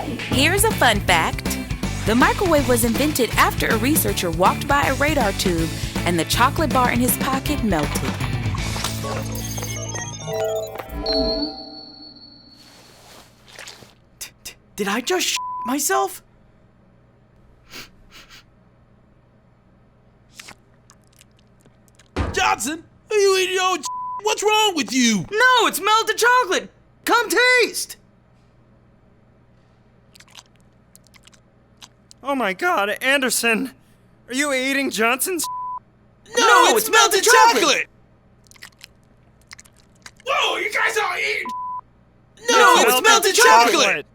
Here's a fun fact. The microwave was invented after a researcher walked by a radar tube and the chocolate bar in his pocket melted. Did I just shit myself? Johnson, are you eating your own shit? What's wrong with you? No, it's melted chocolate. Come taste. Oh my God, Anderson, are you eating Johnson's? No, it's melted chocolate. Whoa, you guys are eating. No, it's melted chocolate.